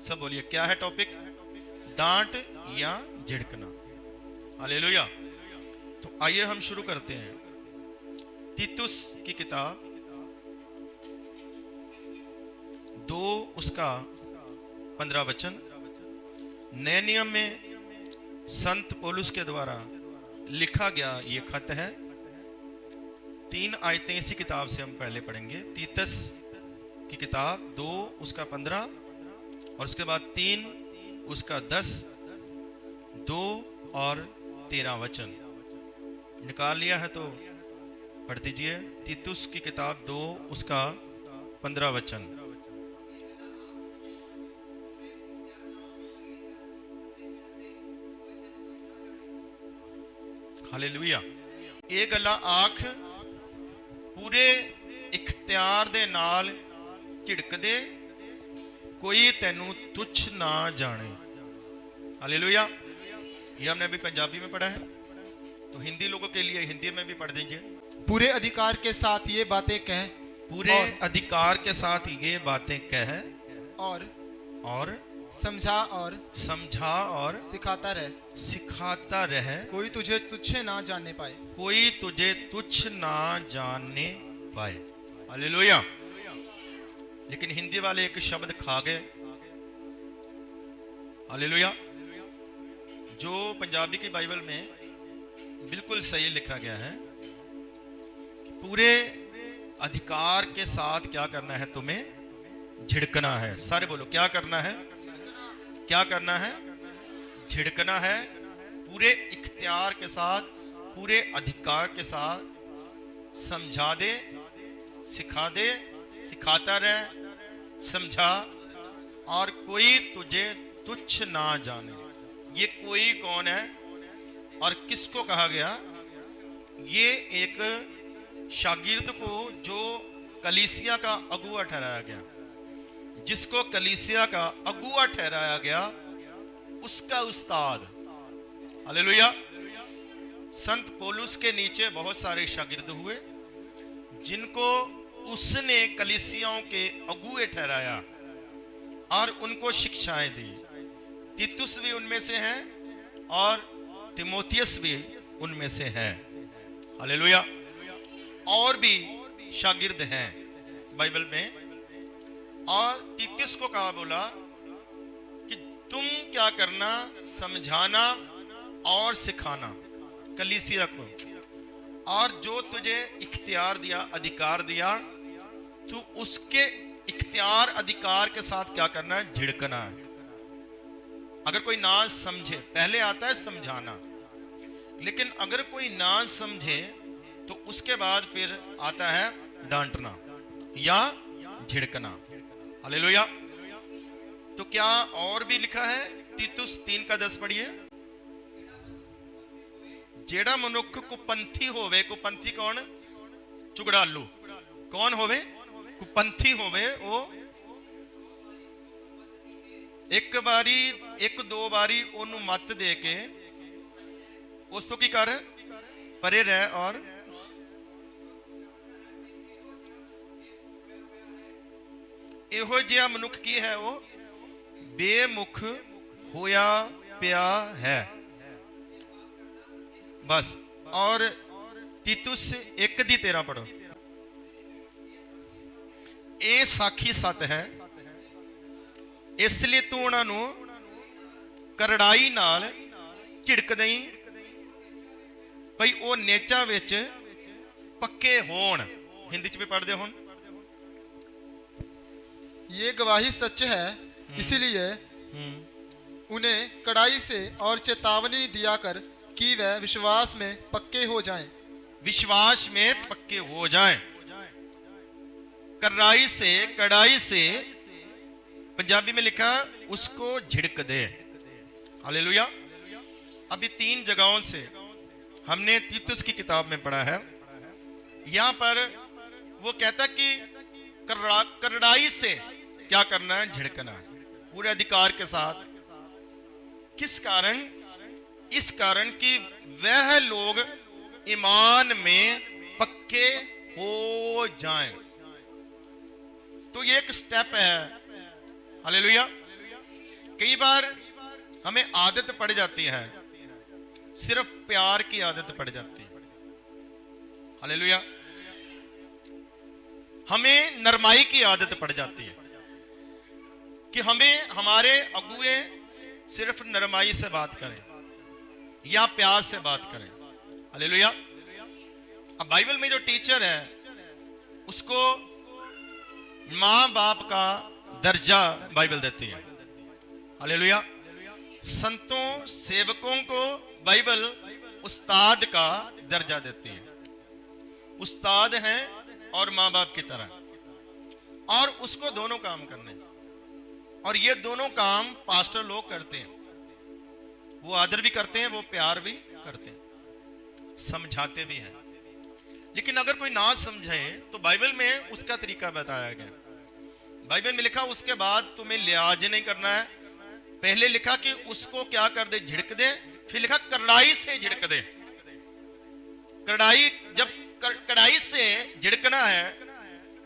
सब बोलिए, क्या है टॉपिक? डांट या झिड़कना। हालेलुया। तो आइए हम शुरू करते हैं। तीतुस की किताब 2 उसका 15 वचन। नए नियम में संत पौलुस के द्वारा लिखा गया ये खत है। 3 आयतें इसी किताब से हम पहले पढ़ेंगे। तीतस की किताब 2 उसका 15 और उसके बाद 3 उसका 10, 2 और 13 वचन। निकाल लिया है तो पढ़ दीजिए। तीतुस की किताब 2 उसका 15 वचन। हालेलुया। ਇਹ ਗੱਲਾਂ ਆਖ पूरे इख्तियार दे नाल झिड़कदे, कोई तेनू तुच्छ ना जाने। हालेलुया। ये हमने अभी पंजाबी में पढ़ा है, तो हिंदी लोगों के लिए हिंदी में भी पढ़ देंगे। पूरे अधिकार के साथ ये बातें कह, पूरे अधिकार के साथ ये बातें कह और समझा और सिखाता रह, कोई तुझे तुच्छ ना जानने पाए। कोई तुझे तुच्छ ना जानने पाए। हालेलुया। लेकिन हिंदी वाले एक शब्द खा गए। हालेलुया। जो पंजाबी की बाइबल में बिल्कुल सही लिखा गया है कि पूरे अधिकार के साथ क्या करना है? तुम्हें झिड़कना है। सारे बोलो, क्या करना है? क्या करना है? झिड़कना है। पूरे इख्तियार के साथ, पूरे अधिकार के साथ समझा दे, सिखा दे, सिखाता रहे, समझा, और कोई तुझे तुच्छ ना जाने। ये कोई कौन है और किसको कहा गया? ये एक शागिर्द को जो कलीसिया का अगुआ ठहराया गया, जिसको कलीसिया का अगुआ ठहराया गया, उसका उस्ताद। हालेलुया। संत पौलुस के नीचे बहुत सारे शागिर्द हुए जिनको उसने कलीसियाओं के अगुए ठहराया और उनको शिक्षाएं दी। तीतुस भी उनमें से है और तिमोथियस भी उनमें से है। हालेलुया। और भी शागिर्द हैं बाइबल में। और तीतुस को कहा, बोला कि तुम क्या करना? समझाना और सिखाना कलीसिया को, और जो तुझे इख्तियार दिया, अधिकार दिया, तू उसके इख्तियार अधिकार के साथ क्या करना है? झिड़कना है। अगर कोई ना समझे, पहले आता है समझाना, लेकिन अगर कोई ना समझे तो उसके बाद फिर आता है डांटना या झिड़कना। हालेलुया। तो क्या और भी लिखा है? तीतुस 3 का 10 पढ़िए। जेड़ा मनुख कुपंथी होवे, कुपंथी कौन? चुगड़ालू। कौन होवे? कुपंथी होवे। वो एक दो बारी ओनू मत दे के उस तो की कर परे रह, और ਇਹੋ ਜਿਹਾ ਮਨੁੱਖ ਕੀ ਹੈ? ਉਹ ਬੇਮੁਖ ਹੋਇਆ ਪਿਆ ਹੈ। बस। और तीतुस 1 ਦੀ 13 पढ़ो। ਇਹ ਸਾਖੀ ਸੱਤ ਹੈ, ਇਸ ਲਈ ਤੂੰ ਉਹਨਾਂ ਨੂੰ ਕਰੜਾਈ ਨਾਲ ਝਿੜਕ ਦੇਈਂ, ਭਈ ਉਹ ਨੇਚਾਂ ਵਿੱਚ ਪੱਕੇ ਹੋਣ। हिंदी ਚ भी पढ़ਦੇ ਹੋਣ। ये गवाही सच है, इसीलिए उन्हें कड़ाई से और चेतावनी दिया कर कि वह विश्वास में पक्के हो जाएं। विश्वास में पक्के हो जाएं। कड़ाई से पंजाबी में लिखा उसको झिड़क दे। हालेलुया। अभी 3 जगहों से हमने तीतुस की किताब में पढ़ा है। यहां पर वो कहता कि कड़ाई से क्या करना है? झिड़कना है, पूरे अधिकार के साथ। किस कारण? इस कारण कि वह लोग ईमान में पक्के हो जाएं। तो ये एक स्टेप है। हालेलुया। कई बार हमें आदत पड़ जाती है, सिर्फ प्यार की आदत पड़ जाती है। हालेलुया। हमें नरमाई की आदत पड़ जाती है कि हमें हमारे अगुए सिर्फ नरमाई से बात करें या प्यार से बात करें। हालेलुया। अब बाइबल में जो टीचर है उसको मां बाप का दर्जा बाइबल देती है। हालेलुया। संतों सेवकों को बाइबल उस्ताद का दर्जा देती है। उस्ताद हैं और मां बाप की तरह, और उसको दोनों काम करने, और ये दोनों काम पास्टर लोग करते हैं। वो आदर भी करते हैं, वो प्यार भी करते हैं, समझाते भी हैं। लेकिन अगर कोई ना समझे तो बाइबल में उसका तरीका बताया गया। बाइबल में लिखा उसके बाद तुम्हें लिहाज नहीं करना है। पहले लिखा कि उसको क्या कर दे, झिड़क दे। फिर लिखा कड़ाई से झिड़क दे। कड़ाई, जब कड़ाई से झिड़कना है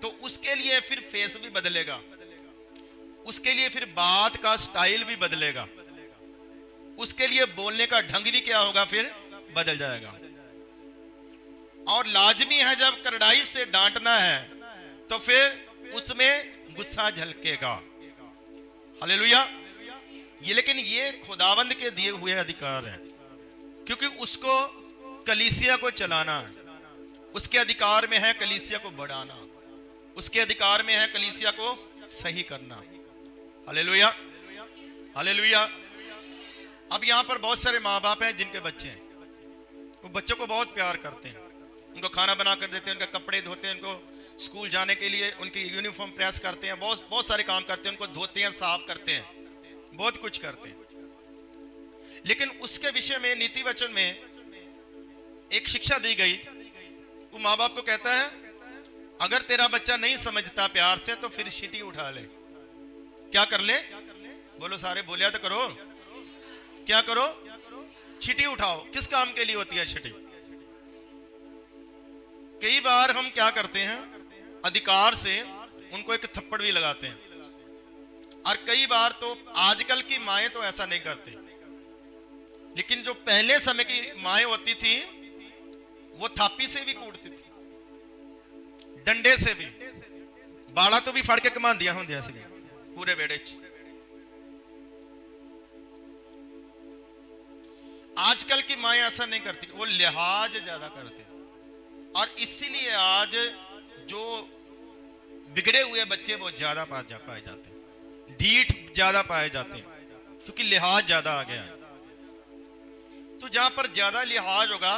तो उसके लिए फिर फेस भी बदलेगा, उसके लिए फिर बात का स्टाइल भी बदलेगा, उसके लिए बोलने का ढंग भी क्या होगा, फिर बदल जाएगा। और लाजमी है जब कड़ाई से डांटना है तो फिर उसमें गुस्सा झलकेगा। हालेलुया। ये लेकिन ये खुदावंद के दिए हुए अधिकार हैं, क्योंकि उसको कलीसिया को चलाना है। उसके अधिकार में है कलीसिया को बढ़ाना, उसके अधिकार में है कलीसिया को सही करना। हालेलुया। हालेलुया। अब यहां पर बहुत सारे माँ बाप हैं जिनके बच्चे हैं, वो बच्चों को बहुत प्यार करते हैं, उनको खाना बना कर देते हैं, उनके कपड़े धोते हैं, उनको स्कूल जाने के लिए उनकी यूनिफॉर्म प्रेस करते हैं, बहुत बहुत सारे काम करते हैं, उनको धोते हैं, साफ करते हैं, बहुत कुछ करते हैं। लेकिन उसके विषय में नीति वचन में एक शिक्षा दी गई। वो माँ बाप को कहता है अगर तेरा बच्चा नहीं समझता प्यार से तो फिर सीटी उठा ले। क्या कर ले? बोलो सारे, बोलिया तो करो। क्या करो? छीटी उठाओ। किस काम के लिए होती है छीटी? कई बार हम क्या करते हैं, अधिकार से उनको एक थप्पड़ भी लगाते हैं, और कई बार तो आजकल की माएं तो ऐसा नहीं करती, लेकिन जो पहले समय की माएं होती थी वो थापी से भी कूटती थी, डंडे से भी, बाड़ा तो भी फड़ के कमा दिया होंगे ऐसे पूरे बेड़े च। आजकल की माएं ऐसा नहीं करती, वो लिहाज ज्यादा करती, और इसीलिए आज जो बिगड़े हुए बच्चे वो ज्यादा पाए जाते हैं, ढीठ ज्यादा पाए जाते हैं, क्योंकि लिहाज ज्यादा आ गया है। तो जहां पर ज्यादा लिहाज होगा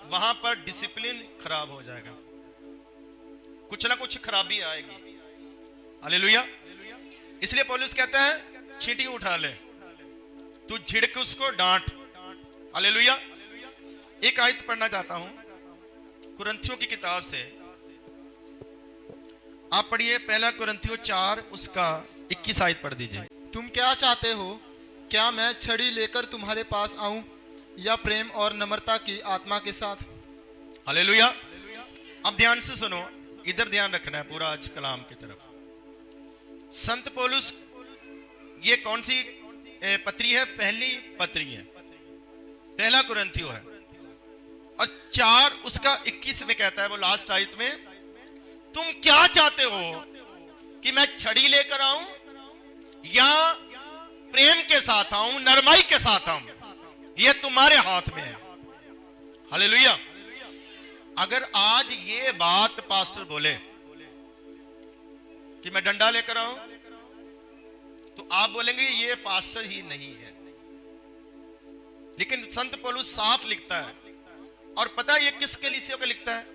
वहां पर डिसिप्लिन खराब हो जाएगा, कुछ ना कुछ खराबी आएगी। हालेलुया। इसलिए पौलुस कहता है छींटी उठा ले, तू झिड़क उसको, डांट। हालेलुया। एक आयत पढ़ना चाहता हूं कुरिन्थियों की किताब से, आप पढ़िए, पहला कुरिन्थियों 4 उसका 21 आयत पढ़ दीजिए। तुम क्या चाहते हो? क्या मैं छड़ी लेकर तुम्हारे पास आऊं या प्रेम और नम्रता की आत्मा के साथ? हालेलुया। अब ध्यान से सुनो, इधर ध्यान रखना है पूरा आज कलाम की तरफ। संत पौलुस, ये कौन सी पत्री है? पहली पत्री है, पहला कुरिन्थियों है, और 4 उसका 21 में कहता है, वो लास्ट आयत में, तुम क्या चाहते हो कि मैं छड़ी लेकर आऊं या प्रेम के साथ आऊं, नरमाई के साथ आऊं? ये तुम्हारे हाथ में है। हालेलुया। अगर आज ये बात पास्टर बोले कि मैं डंडा लेकर आऊं, तो आप बोलेंगे ये पास्टर ही नहीं है। लेकिन संत पौलुस साफ लिखता है, और पता है ये किस कलीसिया को लिखता है?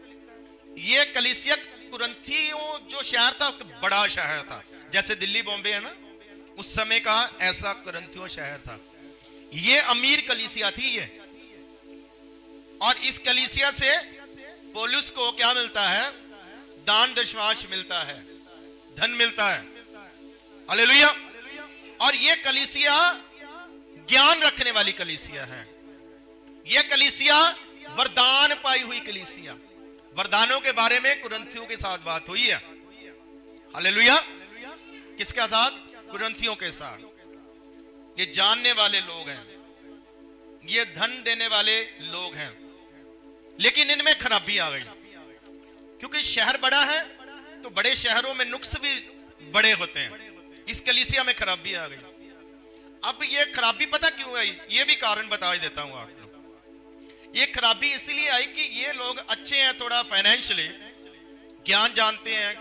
ये कलीसिया कुरिन्थियों जो शहर था, बड़ा शहर था, जैसे दिल्ली बॉम्बे है ना, उस समय का ऐसा कुरिन्थियों शहर था। ये अमीर कलीसिया थी ये, और इस कलीसिया से पौलुस को क्या मिलता है? दान दशमांश मिलता है, धन मिलता है। हालेलुया। और ये कलीसिया ज्ञान रखने वाली कलीसिया है। ये कलीसिया वरदान पाई हुई कलीसिया, वरदानों के बारे में कुरिन्थियों के साथ बात हुई है। हालेलुया। किसके साथ? कुरिन्थियों के साथ। ये जानने वाले लोग हैं, ये धन देने वाले लोग हैं, लेकिन इनमें खराबी आ गई। क्योंकि शहर बड़ा है तो बड़े शहरों में नुक्स भी बड़े होते हैं। इस कलीसिया में खराबी आ गई। अब ये खराबी पता क्यों आई, ये भी कारण बता देता हूं आपको। ये खराबी इसलिए आई कि ये लोग अच्छे हैं, थोड़ा फाइनेंशियली ज्ञान जानते हैं,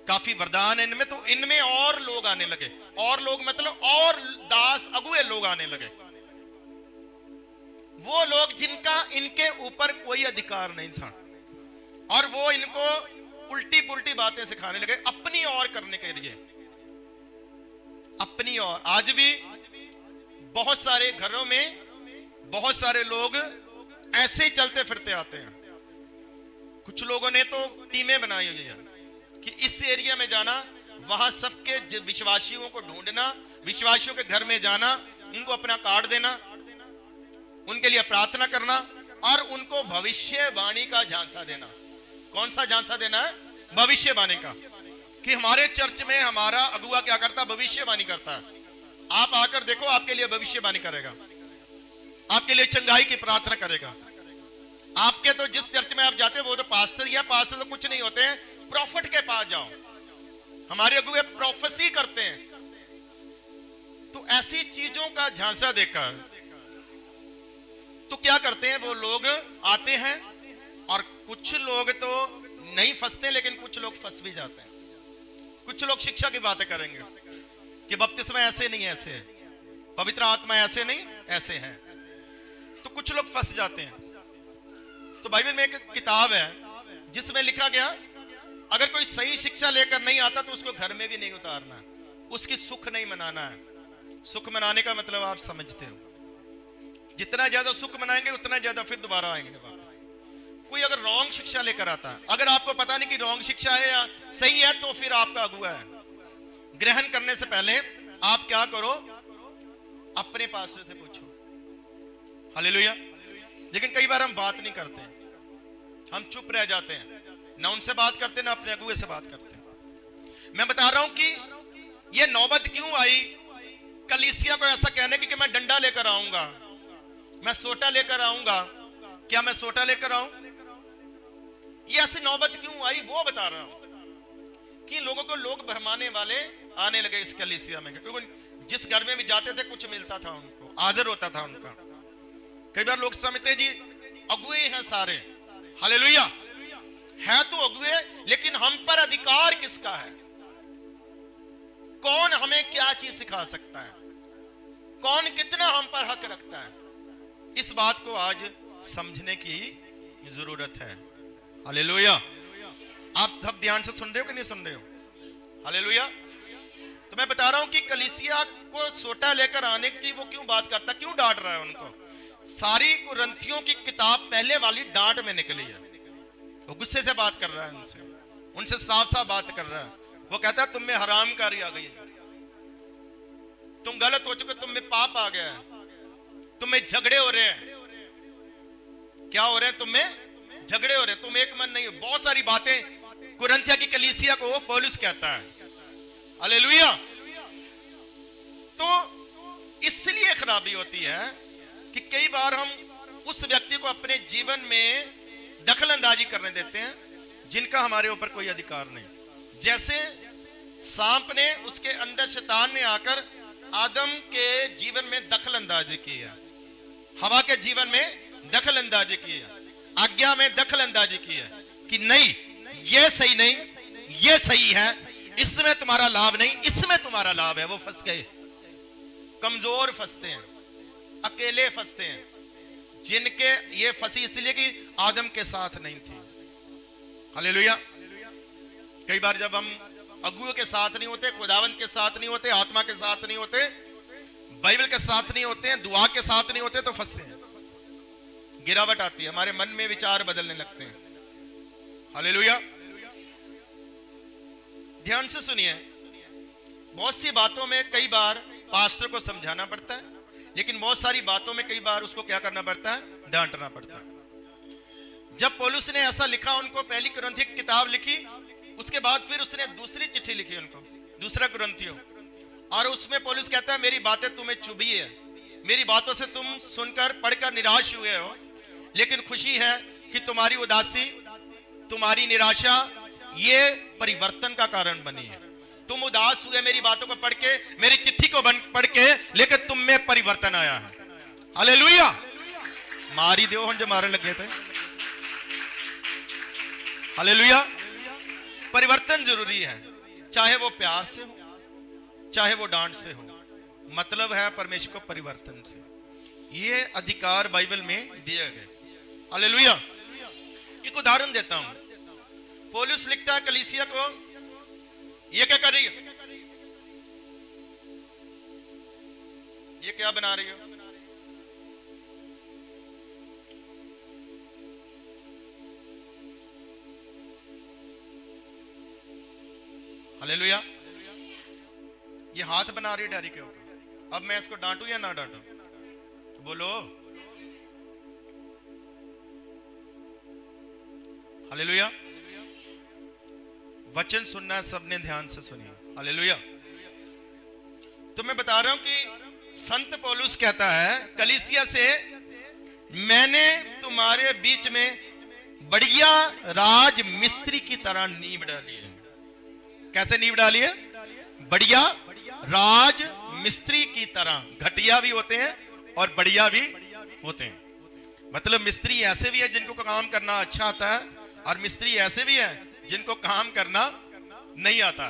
काफी वरदान है इनमें, तो इनमें और लोग आने लगे। और लोग मतलब और दास अगुए लोग आने लगे, वो लोग जिनका इनके ऊपर कोई अधिकार नहीं था, और वो इनको उल्टी पुल्टी बातें सिखाने लगे अपनी ओर करने के लिए, अपनी ओर। आज भी बहुत सारे घरों में बहुत सारे लोग ऐसे ही चलते फिरते आते हैं। कुछ लोगों ने तो टीमें बनाई हुई है कि इस एरिया में जाना, वहां सबके विश्वासियों को ढूंढना, विश्वासियों के घर में जाना, इनको अपना कार्ड देना, उनके लिए प्रार्थना करना और उनको भविष्यवाणी का झांसा देना। कौन सा झांसा देना है? भविष्यवाणी का, कि हमारे चर्च में हमारा अगुआ क्या करता है? भविष्यवाणी करता है। आप आकर देखो, आपके लिए भविष्यवाणी करेगा, आपके लिए चंगाई की प्रार्थना करेगा। आपके तो जिस चर्च में आप जाते हैं वो तो पास्टर तो कुछ नहीं होते हैं, प्रॉफिट के पास जाओ, हमारे अगुए प्रोफेसी करते हैं। तो ऐसी चीजों का झांसा देकर तो क्या करते हैं वो लोग, आते हैं और कुछ लोग तो नहीं फंसते, लेकिन कुछ लोग फंस भी जाते हैं। कुछ लोग शिक्षा की बातें करेंगे कि बपतिस्मा ऐसे नहीं ऐसे है, पवित्र आत्मा ऐसे नहीं ऐसे है, तो कुछ लोग फंस जाते हैं। तो बाइबल में एक किताब है जिसमें लिखा गया, अगर कोई सही शिक्षा लेकर नहीं आता तो उसको घर में भी नहीं उतारना, उसकी सुख नहीं मनाना है। सुख मनाने का मतलब आप समझते हो, जितना ज्यादा सुख मनाएंगे उतना ज्यादा फिर दोबारा आएंगे वापस। कोई अगर रॉन्ग शिक्षा लेकर आता है, अगर आपको पता नहीं कि रॉन्ग शिक्षा है या सही है, तो फिर आपका अगुआ है। ग्रहण करने से पहले आप क्या करो, अपने पास्टर से पूछो। हालेलुया। लेकिन कई बार हम बात नहीं करते, हम चुप रह जाते हैं, ना उनसे बात करते ना अपने अगुए से बात करते। मैं बता रहा हूं कि यह नौबत क्यों आई कलीसिया को ऐसा कहने की कि मैं डंडा लेकर आऊंगा, मैं सोटा लेकर आऊंगा। क्या मैं सोटा लेकर आऊं? ये ऐसी नौबत क्यों आई वो बता रहा हूं कि लोगों को लोग भरमाने वाले आने लगे इस कलीसिया में। क्योंकि जिस घर में भी जाते थे कुछ मिलता था, उनको आदर होता था उनका। कई बार लोग समझते जी अगुए हैं सारे, हालेलुया है तो अगुए, लेकिन हम पर अधिकार किसका है? कौन हमें क्या चीज सिखा सकता है? कौन कितना हम पर हक रखता है? इस बात को आज समझने की जरूरत है। हालेलुया। आप सब ध्यान से सुन रहे हो कि नहीं सुन रहे हो? हालेलुया। तो मैं बता रहा हूं कि कलीसिया को सोटा लेकर आने की वो क्यों बात करता, क्यों डांट रहा है उनको। सारी कुरिन्थियों की किताब पहले वाली डांट में निकली है। वो गुस्से से बात कर रहा है उनसे साफ साफ बात कर रहा है। वो कहता है तुम में हरामकारी आ गई, तुम गलत हो चुके, तुम में पाप आ गया है, तुम में झगड़े हो रहे हैं। क्या हो रहे हैं? तुम में झगड़े हो रहे हैं, तुम एक मन नहीं हो। बहुत सारी बातें कुरिन्थिया की कलीसिया को पौलुस कहता है। हालेलुया। तो इसलिए खराबी होती है कि कई बार हम उस व्यक्ति को अपने जीवन में दखल अंदाजी करने देते हैं जिनका हमारे ऊपर कोई अधिकार नहीं। जैसे सांप ने, उसके अंदर शैतान ने आकर आदम के जीवन में दखल अंदाजी की है, हवा के जीवन में दखल अंदाजी की है, आज्ञा में दखल अंदाजी की है कि नहीं ये सही नहीं, ये सही है, इसमें तुम्हारा लाभ नहीं, इसमें तुम्हारा लाभ है। वो फंस गए। कमजोर फंसते हैं, अकेले फंसते हैं, जिनके ये फंसी इसलिए कि आदम के साथ नहीं थी। हालेलुया। कई बार जब हम अगुओं के साथ नहीं होते, खुदावंत के साथ नहीं होते, आत्मा के साथ नहीं होते, बाइबल के साथ नहीं होते हैं, दुआ के साथ नहीं होते, तो फंसते हैं। गिरावट आती है, हमारे मन में विचार बदलने लगते हैं। हालेलुया। ध्यान से सुनिए, बहुत सी बातों में कई बार पास्टर को समझाना पड़ता है, लेकिन बहुत सारी बातों में कई बार उसको क्या करना पड़ता है? डांटना पड़ता है। जब पौलुस ने ऐसा लिखा उनको, पहली कुरिन्थियों की किताब लिखी, उसके बाद फिर उसने दूसरी चिट्ठी लिखी उनको, दूसरा कुरिन्थियों, और उसमें पौलुस कहता है मेरी बातें तुम्हें चुभी है, मेरी बातों से तुम सुनकर पढ़कर निराश हुए हो, लेकिन खुशी है कि तुम्हारी उदासी, तुम्हारी निराशा ये परिवर्तन का कारण बनी है। तुम उदास हुए मेरी बातों को पढ़ के, मेरी चिट्ठी को पढ़ के, लेकिन तुम में परिवर्तन आया है। हालेलुया। मारी दो हम जो मारने लगे थे। हालेलुया। परिवर्तन जरूरी है, चाहे वो प्यार से हो, चाहे वो डांट से हो, मतलब है परमेश्वर को परिवर्तन से। ये अधिकार बाइबल में दिए गए। हालेलुया। एक उदाहरण देता हूं। पौलुस लिखता है कलीसिया को, ये क्या कर रही है, ये क्या बना रही हो? हालेलुया। ये हाथ बना रही है डायरी के ऊपर। अब मैं इसको डांटू या ना डांटू? तो बोलो। हालेलुया। वचन सुनना है सबने, ध्यान से सुनिए। हालेलुया। तो मैं बता रहा हूं कि संत पौलुस कहता है कलीसिया से, मैंने तुम्हारे बीच में बढ़िया राज मिस्त्री की तरह नींव डाली है। कैसे नींव डाली है? बढ़िया राज मिस्त्री की तरह। घटिया भी होते हैं और बढ़िया भी होते हैं। मतलब मिस्त्री ऐसे भी है जिनको काम करना अच्छा आता है, और मिस्त्री ऐसे भी है जिनको काम करना नहीं आता।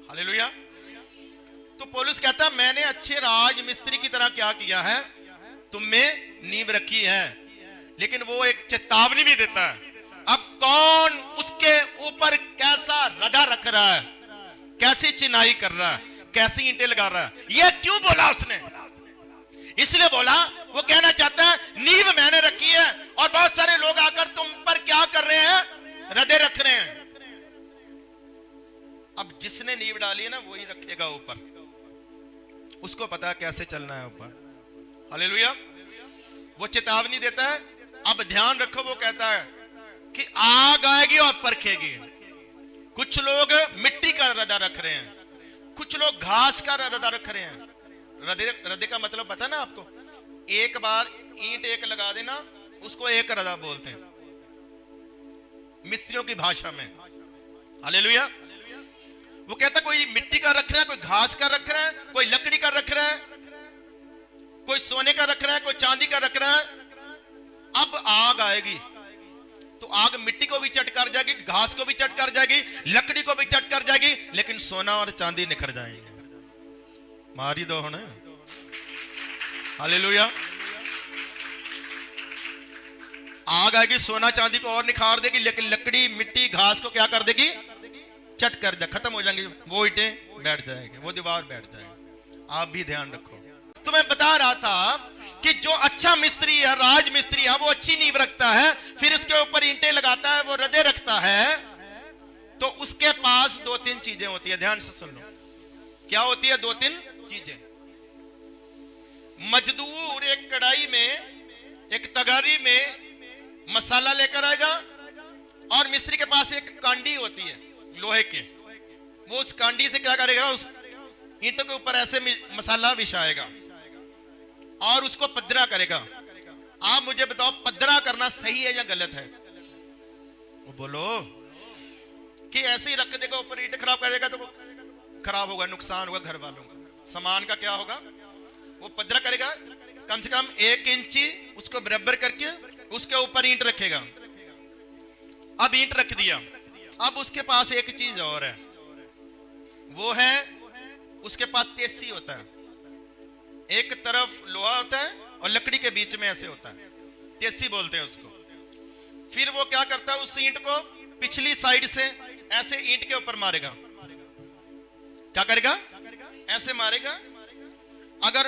हालेलुया। तो पौलुस कहता मैंने अच्छे राज मिस्त्री की तरह क्या किया है, तुम में नींव रखी है। लेकिन वो एक चेतावनी भी देता है, अब कौन उसके ऊपर कैसा रदा रख रहा है, कैसी चिनाई कर रहा है, कैसी ईंटें लगा रहा है। ये क्यों बोला उसने? इसलिए बोला, वो कहना चाहता है नींव मैंने रखी है और बहुत सारे लोग आकर तुम पर क्या कर रहे हैं, रदे रख रहे हैं। अब जिसने नींव डाली है ना, वही रखेगा ऊपर। उसको पता है कैसे चलना है ऊपर। हालेलुया। वो चेतावनी देता है, अब ध्यान रखो। वो कहता है कि आग आएगी और परखेगी। कुछ लोग मिट्टी का रदा रख रहे हैं, कुछ लोग घास का रदा रख रहे हैं। रदे का मतलब पता है ना आपको? एक बार ईंट एक लगा देना, उसको एक रदा बोलते हैं मिस्त्रियों की भाषा में। हालेलुया। वो कहता कोई मिट्टी का रख रहा है, कोई घास का रख रहा है, कोई लकड़ी का रख रहा है, कोई सोने का रख रहा है, कोई चांदी का रख रहा है। अब आग आएगी तो आग मिट्टी को भी चट कर जाएगी, घास को भी चट कर जाएगी, लकड़ी को भी चट कर जाएगी, लेकिन सोना और चांदी निखर जाएंगे। मारी दो होने। हालेलुया। आग आएगी, सोना चांदी को और निखार देगी, लेकिन लकड़ी मिट्टी घास को क्या कर देगी, चट कर दे, खत्म हो जाएंगी। वो ईंटें बैठ जाएंगे, वो दीवार बैठ जाएगी। आप भी ध्यान रखो। तो मैं बता रहा था कि जो अच्छा मिस्त्री है, राज मिस्त्री है, वो अच्छी नींव रखता है, फिर उसके ऊपर ईंटें लगाता है, वो रदे रखता है। तो उसके पास दो तीन चीजें होती है, ध्यान से सुन लो। क्या होती है? दो तीन चीजें। मजदूर एक कढ़ाई में, एक तगारी में मसाला लेकर आएगा, और मिस्त्री के पास एक कांडी होती है लोहे के। वो उस कांडी से क्या करेगा, उस ईंटों के ऊपर ऐसे मसाला बिछाएगा और उसको पद्धरा करेगा। आप मुझे बताओ, पद्धरा करना सही है या गलत है? वो बोलो कि ऐसे ही रख देगा ऊपर, ईंट खराब करेगा तो खराब होगा, नुकसान होगा घर वालों का। सामान का क्या होगा? वो पद्धरा करेगा, कम से कम 1 इंची उसको बराबर करके उसके ऊपर ईंट रखेगा। अब ईंट रख दिया, अब उसके पास एक चीज और है, वो है उसके पास तेसी होता है। एक तरफ लोहा होता है और लकड़ी के बीच में ऐसे होता है, तेसी बोलते हैं उसको। फिर वो क्या करता है, उस ईंट को पिछली साइड से ऐसे ईंट के ऊपर मारेगा। क्या करेगा? ऐसे मारेगा। अगर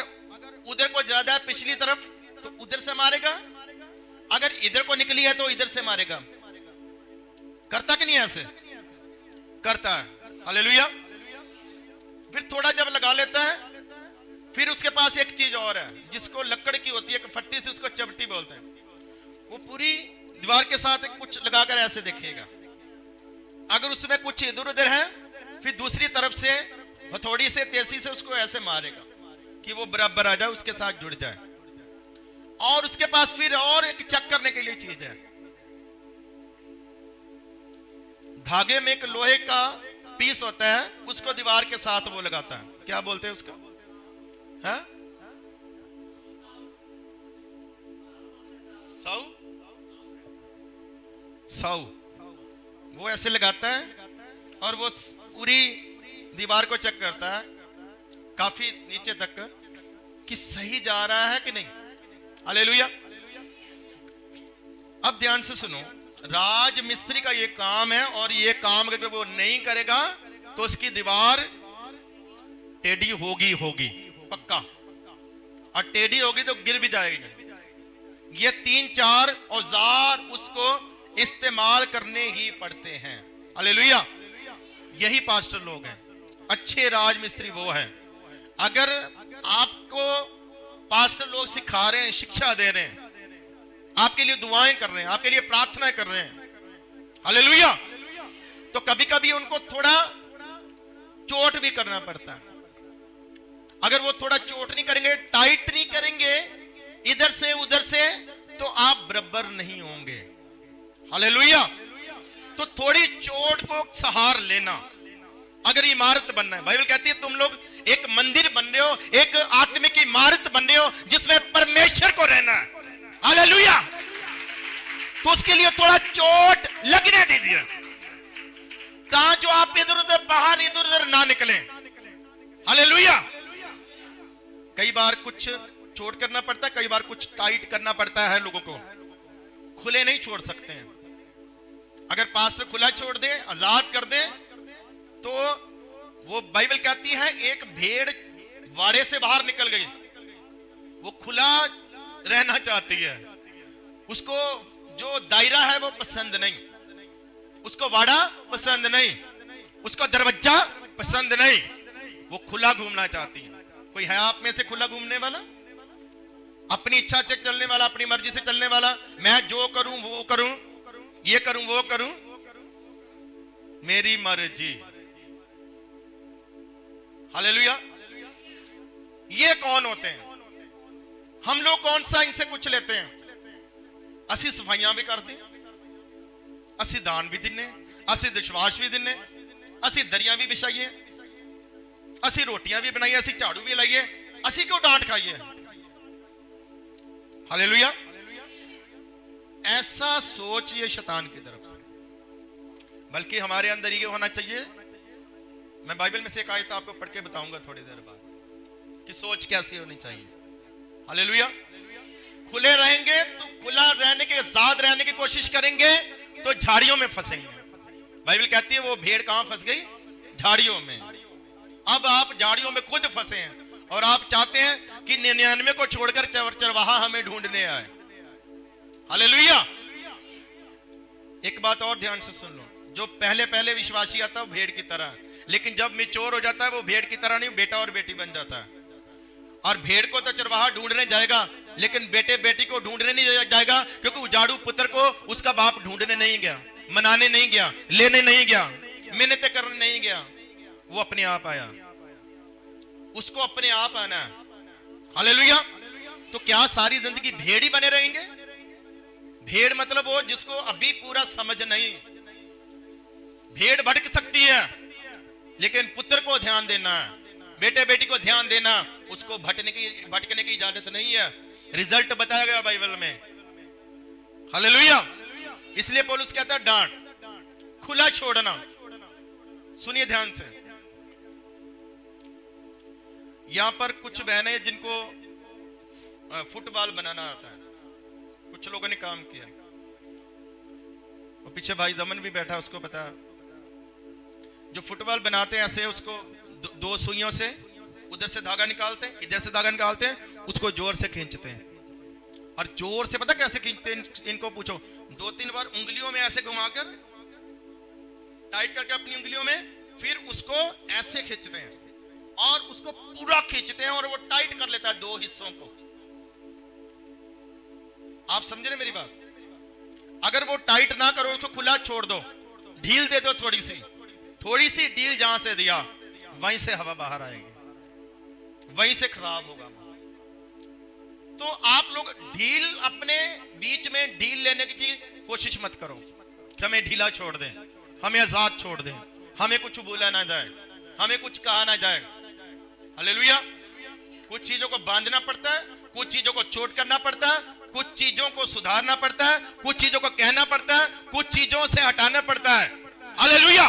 उधर को ज्यादा है पिछली तरफ तो उधर से मारेगा, अगर इधर को निकली है तो इधर से मारेगा। करता कि नहीं? ऐसे करता है। हालेलुया। फिर थोड़ा जब लगा लेता है, फिर उसके पास एक चीज और है जिसको लकड़ की होती है, फट्टी से, उसको चवटी बोलते हैं। वो पूरी दीवार के साथ कुछ लगाकर ऐसे देखिएगा, अगर उसमें कुछ इधर उधर है, फिर दूसरी तरफ से वो थोड़ी से तेजी से उसको ऐसे मारेगा कि वो बराबर आ जाए, उसके साथ जुड़ जाए। और उसके पास फिर और एक चेक करने के लिए चीज है, धागे में एक लोहे का पीस होता है, उसको दीवार के साथ वो लगाता है, क्या बोलते हैं उसको, है साउ, साउ। वो ऐसे लगाता है और वो पूरी दीवार को चेक करता है काफी नीचे तक कि सही जा रहा है कि नहीं। हालेलुया। अब ध्यान से सुनो, राज मिस्त्री का ये काम है, और ये काम अगर वो नहीं करेगा तो उसकी दीवार टेढ़ी होगी पक्का, और टेढ़ी होगी तो गिर भी जाएगी। ये 3-4 औजार उसको इस्तेमाल करने ही पड़ते हैं। हालेलुया। यही पास्टर लोग हैं, अच्छे राज मिस्त्री वो है। अगर आपको पास्टर लोग सिखा रहे हैं, शिक्षा दे रहे हैं, आपके लिए दुआएं कर रहे हैं, आपके लिए प्रार्थना कर रहे हैं, हालेलुया, तो कभी कभी उनको थोड़ा चोट भी करना पड़ता है। अगर वो थोड़ा चोट नहीं करेंगे, टाइट नहीं करेंगे इधर से उधर से, तो आप बराबर नहीं होंगे। हालेलुया। तो थोड़ी चोट को सहार लेना। अगर इमारत बनना है, बाइबल कहती है तुम लोग एक मंदिर बन रहे हो, एक आत्मिक इमारत बन रहे हो जिसमें परमेश्वर को रहना है। हालेलुया। तो उसके लिए थोड़ा चोट लगने दीजिए, ताकि जो आप इधर उधर बाहर इधर उधर ना निकले। हालेलुया। कई बार कुछ चोट करना पड़ता है, कई बार कुछ टाइट करना पड़ता है, लोगों को खुले नहीं छोड़ सकते हैं। अगर पास्टर खुला छोड़ दे, आजाद कर दे, तो वो बाइबल कहती है एक भेड़ वाड़े से बाहर निकल गई, वो खुला रहना चाहती है, उसको जो दायरा है वो पसंद नहीं, उसको वाड़ा पसंद नहीं, उसको दरवाजा पसंद नहीं, वो खुला घूमना चाहती है। कोई है आप में से खुला घूमने वाला, अपनी इच्छा से चलने वाला, अपनी मर्जी से चलने वाला? मैं जो करूं वो करूं, ये करूं वो करूं, मेरी मर्जी। हालेलुया। ये कौन होते हैं? हम लोग कौन सा इनसे कुछ लेते हैं? असी सफाइयां भी करते हैं, असी दान भी दिने, असी विश्वास भी दिने, असी दरियां भी बिछाइए, असी रोटियां भी बनाइए, असी झाड़ू भी लाइए, असी क्यों डांट खाइए? हालेलुया। ऐसा सोच ये शैतान की तरफ से, बल्कि हमारे अंदर ये होना चाहिए। मैं बाइबल में से एक आयत आपको पढ़ के बताऊंगा थोड़ी देर बाद कि सोच कैसी होनी चाहिए। हालेलुया। खुले रहेंगे तो खुला रहने के, आजाद रहने की कोशिश करेंगे तो झाड़ियों में फंसेंगे। बाइबल कहती है वो भेड़ कहां फंस गई? झाड़ियों में। अब आप झाड़ियों में खुद फंसे हैं और आप चाहते हैं कि 99 को छोड़कर चरवाहा हमें ढूंढने आए। हालेलुया। एक बात और ध्यान से सुन लो, जो पहले पहले विश्वासी आता है वो भेड़ की तरह, लेकिन जब मैच्योर हो जाता है वो भेड़ की तरह नहीं, बेटा और बेटी बन जाता है। और भेड़ को तो चरवाहा ढूंढने जाएगा, लेकिन बेटे बेटी को ढूंढने नहीं जाएगा, क्योंकि उजाड़ू पुत्र को उसका बाप ढूंढने नहीं गया, मनाने नहीं गया, लेने नहीं गया, मिन्नतें करने नहीं गया, वो अपने आप आया। उसको अपने आप आना है। हालेलुया। तो क्या सारी जिंदगी भेड़ ही बने रहेंगे? भेड़ मतलब वो जिसको अभी पूरा समझ नहीं। भेड़ भटक सकती है, लेकिन पुत्र को ध्यान देना है, बेटे बेटी को ध्यान देना, उसको भटकने की इजाजत नहीं है। रिजल्ट बताया गया बाइबल में। हालेलुया। इसलिए पौलुस कहता है डांट, खुला छोड़ना। सुनिए ध्यान से, यहां पर कुछ बहनें जिनको फुटबॉल बनाना आता है, कुछ लोगों ने काम किया, और पीछे भाई दमन भी बैठा, उसको पता। जो फुटबॉल बनाते हैं ऐसे उसको दो सुइयों से उधर से धागा निकालते हैं, इधर से धागा निकालते हैं, उसको जोर से खींचते हैं। और जोर से पता कैसे खींचते हैं? इनको पूछो, 2-3 बार उंगलियों में ऐसे घुमाकर टाइट करके अपनी उंगलियों में, फिर उसको ऐसे खींचते हैं और उसको पूरा खींचते हैं और वो टाइट कर लेता है 2 हिस्सों को। आप समझ रहे मेरी बात? अगर वो टाइट ना करो, उसको खुला छोड़ दो, ढील दे दो, थोड़ी सी ढील जहां से दिया वहीं से हवा बाहर आएगी, वहीं से खराब होगा। तो आप लोग ढील, अपने बीच में ढील लेने की कोशिश मत करो कि हमें ढीला छोड़ दें, हमें आजाद छोड़ दें, हमें कुछ बोला ना जाए, हमें कुछ कहा ना जाए। हालेलुया। कुछ चीजों को बांधना पड़ता है, कुछ चीजों को चोट करना पड़ता है, कुछ चीजों को सुधारना पड़ता है, कुछ चीजों को कहना पड़ता है, कुछ चीजों से हटाना पड़ता है। हालेलुया।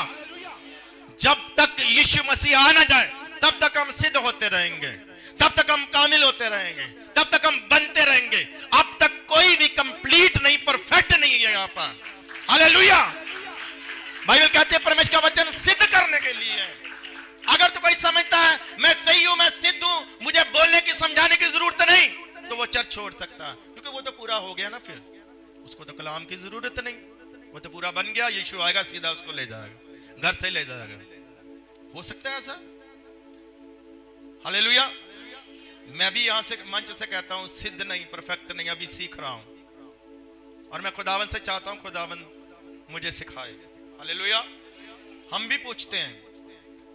जब तक यीशु मसीह आ ना जाए तब तक हम सिद्ध होते रहेंगे, तब तक हम कामिल होते रहेंगे, तब तक हम बनते रहेंगे। अब तक कोई भी कंप्लीट नहीं, परफेक्ट नहीं है यहाँ पर। हालेलुया। बाइबल कहते हैं परमेश्वर का वचन सिद्ध करने के लिए है। अगर तो कोई समझता है मैं सही हूं, मैं सिद्ध हूं, मुझे बोलने की समझाने की जरूरत नहीं, तो वो चर्च छोड़ सकता है, क्योंकि वो तो पूरा हो गया ना, फिर उसको तो कलाम की जरूरत नहीं, वो तो पूरा बन गया। यीशु आएगा, सीधा उसको ले जाएगा, घर से ले जाएगा। हो सकता है ऐसा। हालेलुया। मैं भी यहां से मंच से कहता हूं सिद्ध नहीं, परफेक्ट नहीं, अभी सीख रहा हूं, और मैं खुदावन से चाहता हूं खुदावन मुझे सिखाए। हालेलुया। हम भी पूछते हैं,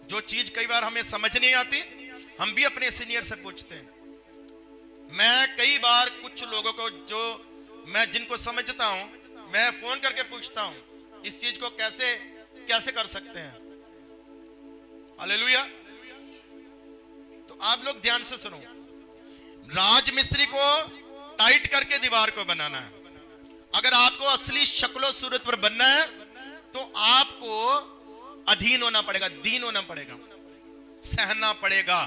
जो चीज कई बार हमें समझ नहीं आती, हम भी अपने सीनियर से पूछते हैं। मैं कई बार कुछ लोगों को, जो मैं जिनको समझता हूं, मैं फोन करके पूछता हूं इस चीज को कैसे कैसे कर सकते हैं। हालेलुया। तो आप लोग ध्यान से सुनो, राजमिस्त्री को टाइट करके दीवार को बनाना है। अगर आपको असली शक्लो सूरत पर बनना है तो आपको अधीन होना पड़ेगा, दीन होना पड़ेगा, सहना पड़ेगा।